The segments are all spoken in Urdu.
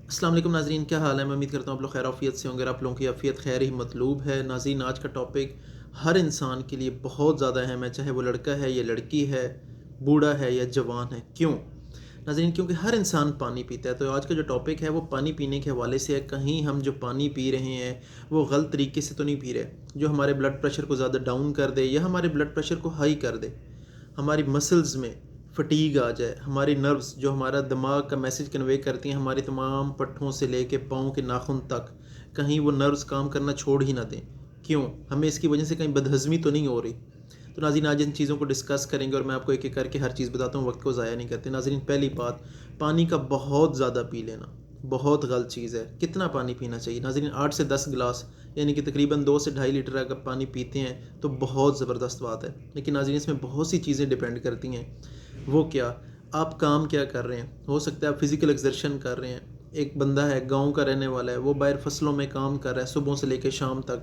السلام علیکم ناظرین، کیا حال ہے؟ میں امید کرتا ہوں آپ لوگ خیر عافیت سے ہوں گے اور آپ لوگوں کی عافیت خیر ہی مطلوب ہے۔ ناظرین، آج کا ٹاپک ہر انسان کے لیے بہت زیادہ اہم ہے، چاہے وہ لڑکا ہے یا لڑکی ہے، بوڑھا ہے یا جوان ہے۔ کیوں ناظرین؟ کیونکہ ہر انسان پانی پیتا ہے۔ تو آج کا جو ٹاپک ہے وہ پانی پینے کے حوالے سے ہے۔ کہیں ہم جو پانی پی رہے ہیں وہ غلط طریقے سے تو نہیں پی رہے، جو ہمارے بلڈ پریشر کو زیادہ ڈاؤن کر دے یا ہمارے بلڈ پریشر کو ہائی کر دے، ہماری مسلز میں فٹیگ آ جائے، ہماری نروز جو ہمارا دماغ کا میسج کنوے کرتی ہیں ہماری تمام پٹھوں سے لے کے پاؤں کے ناخن تک، کہیں وہ نروز کام کرنا چھوڑ ہی نہ دیں۔ کیوں؟ ہمیں اس کی وجہ سے کہیں بدہضمی تو نہیں ہو رہی؟ تو ناظرین، آج ان چیزوں کو ڈسکس کریں گے اور میں آپ کو ایک ایک کر کے ہر چیز بتاتا ہوں، وقت کو ضائع نہیں کرتے۔ ناظرین، پہلی بات، پانی کا بہت زیادہ پی لینا بہت غلط چیز ہے۔ کتنا پانی پینا چاہیے ناظرین؟ 8 سے 10 گلاس، یعنی کہ تقریباً 2 سے 2.5 لیٹر اگر پانی پیتے ہیں تو بہت زبردست بات ہے۔ لیکن ناظرین، اس میں بہت سی چیزیں ڈیپینڈ کرتی ہیں۔ وہ کیا؟ آپ کام کیا کر رہے ہیں؟ ہو سکتا ہے آپ فزیکل ایکسرشن کر رہے ہیں۔ ایک بندہ ہے، گاؤں کا رہنے والا ہے، وہ باہر فصلوں میں کام کر رہا ہے صبح سے لے کے شام تک،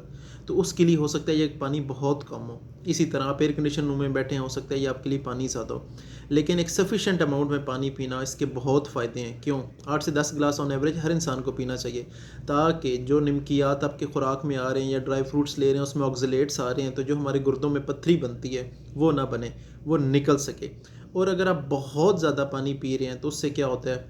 تو اس کے لیے ہو سکتا ہے یہ پانی بہت کم ہو۔ اسی طرح آپ ایئر کنڈیشن روم میں بیٹھے ہیں، ہو سکتا ہے یہ آپ کے لیے پانی زیادہ ہو، لیکن ایک سفیشینٹ اماؤنٹ میں پانی پینا، اس کے بہت فائدے ہیں۔ کیوں؟ 8 سے 10 گلاس آن ایوریج ہر انسان کو پینا چاہیے، تاکہ جو نمکیات آپ کے خوراک میں آ رہے ہیں یا ڈرائی فروٹس لے رہے ہیں اس میں آکزیلیٹس آ رہے ہیں، تو جو ہمارے گردوں میں پتھری بنتی ہے وہ نہ بنے، وہ نکل سکے۔ اور اگر آپ بہت زیادہ پانی پی رہے ہیں تو اس سے کیا ہوتا ہے،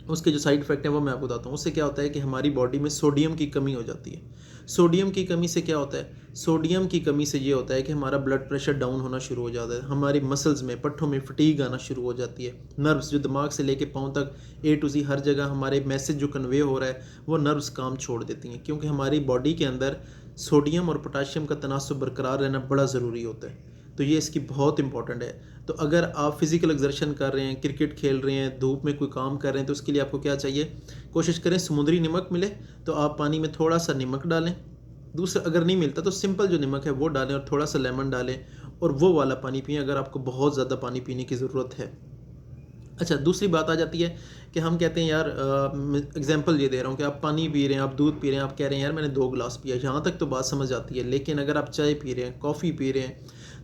اس کے جو سائیڈ افیکٹ ہیں وہ میں آپ کو بتاتا ہوں۔ اس سے کیا ہوتا ہے کہ ہماری باڈی میں سوڈیم کی کمی ہو جاتی ہے۔ سوڈیم کی کمی سے کیا ہوتا ہے؟ سوڈیم کی کمی سے یہ ہوتا ہے کہ ہمارا بلڈ پریشر ڈاؤن ہونا شروع ہو جاتا ہے، ہماری مسلز میں پٹھوں میں فٹیگ آنا شروع ہو جاتی ہے، نروز جو دماغ سے لے کے پاؤں تک اے ٹو زی ہر جگہ ہمارے میسج جو کنوے ہو رہا ہے وہ نروز کام چھوڑ دیتی ہیں، کیونکہ ہماری باڈی کے اندر سوڈیم اور پوٹاشیم کا تناسب برقرار رہنا بڑا ضروری ہوتا ہے۔ تو یہ اس کی بہت امپورٹنٹ ہے۔ تو اگر آپ فزیکل ایکسرشن کر رہے ہیں، کرکٹ کھیل رہے ہیں، دھوپ میں کوئی کام کر رہے ہیں، تو اس کے لیے آپ کو کیا چاہیے؟ کوشش کریں سمندری نمک ملے تو آپ پانی میں تھوڑا سا نمک ڈالیں، دوسرا اگر نہیں ملتا تو سمپل جو نمک ہے وہ ڈالیں اور تھوڑا سا لیمن ڈالیں اور وہ والا پانی پئیں اگر آپ کو بہت زیادہ پانی پینے کی ضرورت ہے۔ اچھا، دوسری بات آ جاتی ہے کہ ہم کہتے ہیں یار، اگزامپل یہ دے رہا ہوں کہ آپ پانی پی رہے ہیں، آپ دودھ پی رہے ہیں، آپ کہہ رہے ہیں یار میں نے 2 گلاس پیا، یہاں تک تو بات سمجھ آتی ہے۔ لیکن اگر آپ چائے پی رہے ہیں، کافی پی رہے ہیں،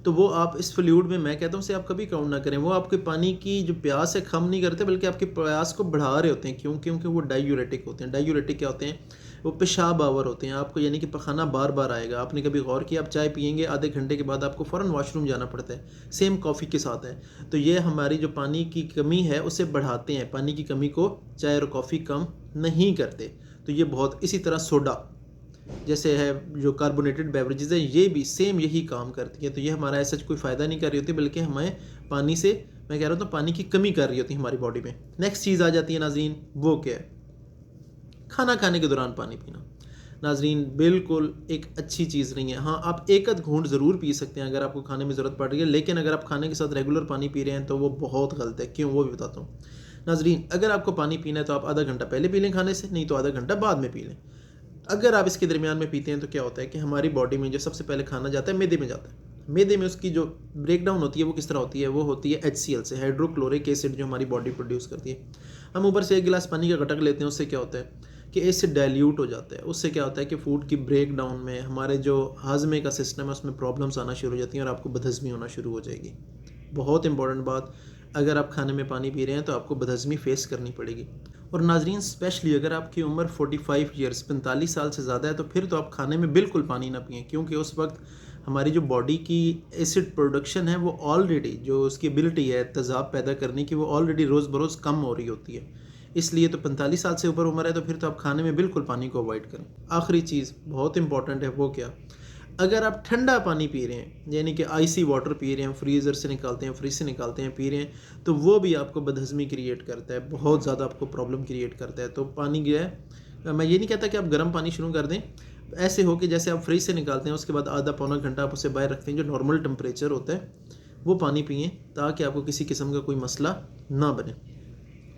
تو وہ آپ اس فلوئڈ میں کہتا ہوں اسے آپ کبھی کاؤنٹ نہ کریں، وہ آپ کے پانی کی جو پیاس ہے کم نہیں کرتے بلکہ آپ کے پیاس کو بڑھا رہے ہوتے ہیں۔ کیوں؟ کیونکہ وہ ڈائیوریٹک ہوتے ہیں۔ ڈائیوریٹک کیا ہوتے ہیں؟ وہ پیشاب آور ہوتے ہیں، آپ کو یعنی کہ پخانہ بار بار آئے گا۔ آپ نے کبھی غور کیا، آپ چائے پئیں گے آدھے گھنٹے کے بعد آپ کو فوراً واش روم جانا پڑتا ہے، سیم کافی کے ساتھ ہے۔ تو یہ ہماری جو پانی کی کمی ہے اسے بڑھاتے ہیں، پانی کی کمی کو چائے اور کافی کم نہیں کرتے۔ تو یہ بہت، اسی طرح سوڈا جیسے ہے جو کاربونیٹڈ بیوریجز ہیں، یہ بھی سیم یہی کام کرتی ہیں۔ تو یہ ہمارا ایسا کوئی فائدہ نہیں کر رہی ہوتی بلکہ ہمیں پانی سے، میں کہہ رہا ہوں، پانی کی کمی کر رہی ہوتی ہے ہماری باڈی میں۔ نیکسٹ چیز آ جاتی ہے ناظرین، وہ کیا ہے؟ کھانا کھانے کے دوران پانی پینا۔ ناظرین، بالکل ایک اچھی چیز نہیں ہے۔ ہاں، آپ ایک آدھ گھونٹ ضرور پی سکتے ہیں اگر آپ کو کھانے میں ضرورت پڑ رہی ہے، لیکن اگر آپ کھانے کے ساتھ ریگولر پانی پی رہے ہیں تو وہ بہت غلط ہے۔ کیوں؟ وہ بھی بتاتا ہوں۔ ناظرین، اگر آپ کو پانی پینا ہے تو آپ آدھا گھنٹہ پہلے پی لیں کھانے سے، نہیں تو آدھا گھنٹہ بعد میں پی لیں۔ اگر آپ اس کے درمیان میں پیتے ہیں تو کیا ہوتا ہے کہ ہماری باڈی میں جو سب سے پہلے کھانا جاتا ہے معدے میں جاتا ہے۔ معدے میں اس کی جو بریک ڈاؤن ہوتی ہے وہ کس طرح ہوتی ہے؟ وہ ہوتی ہے HCl سے، ہائیڈرو کلورک ایسڈ، جو ہماری باڈی پروڈیوس کرتی ہے۔ ہم اوپر سے 1 گلاس پانی کا گٹک لیتے ہیں، اس سے کیا ہوتا ہے کہ ایسڈ ڈائلیوٹ ہو جاتا ہے۔ اس سے کیا ہوتا ہے کہ فوڈ کی بریک ڈاؤن میں ہمارے جو ہاضمے کا سسٹم ہے اس میں پرابلمس آنا شروع ہو جاتی ہیں اور آپ کو بدہضمی ہونا شروع ہو جائے گی۔ بہت امپورٹنٹ بات، اگر آپ کھانے میں پانی پی رہے ہیں تو آپ کو بدہضمی فیس کرنی پڑے گی۔ اور ناظرین، اسپیشلی اگر آپ کی عمر 45 ایئرس 45 سال سے زیادہ ہے تو پھر تو آپ کھانے میں بالکل پانی نہ پئیں، کیونکہ اس وقت ہماری جو باڈی کی ایسڈ پروڈکشن ہے وہ آلریڈی، جو اس کی ایبلٹی ہے تیزاب پیدا کرنے کی، وہ آلریڈی روز بروز کم ہو رہی ہوتی ہے۔ اس لیے تو 45 سال سے اوپر عمر ہے تو پھر تو آپ کھانے میں بالکل پانی کو اوائڈ کریں۔ آخری چیز بہت امپورٹنٹ ہے، وہ کیا؟ اگر آپ ٹھنڈا پانی پی رہے ہیں، یعنی کہ آئسی واٹر پی رہے ہیں، فریزر سے نکالتے ہیں، فریج سے نکالتے ہیں پی رہے ہیں، تو وہ بھی آپ کو بدہضمی کریٹ کرتا ہے، بہت زیادہ آپ کو پرابلم کریٹ کرتا ہے۔ تو پانی جو ہے، میں یہ نہیں کہتا کہ آپ گرم پانی شروع کر دیں، ایسے ہو کہ جیسے آپ فریج سے نکالتے ہیں اس کے بعد آدھا پونا گھنٹہ آپ اسے باہر رکھتے ہیں، جو نارمل ٹمپریچر ہوتا ہے وہ پانی پئیں تاکہ آپ کو کسی قسم کا کوئی مسئلہ نہ بنے۔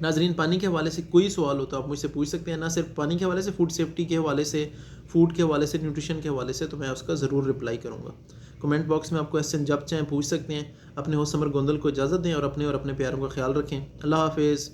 ناظرین، پانی کے حوالے سے کوئی سوال ہو تو آپ مجھ سے پوچھ سکتے ہیں، نہ صرف پانی کے حوالے سے، فوڈ سیفٹی کے حوالے سے، فوڈ کے حوالے سے، نیوٹریشن کے حوالے سے، تو میں اس کا ضرور رپلائی کروں گا۔ کمنٹ باکس میں آپ کویسچن جب چاہیں پوچھ سکتے ہیں۔ اپنے ہوسٹ سمر گوندل کو اجازت دیں اور اپنے پیاروں کا خیال رکھیں۔ اللہ حافظ۔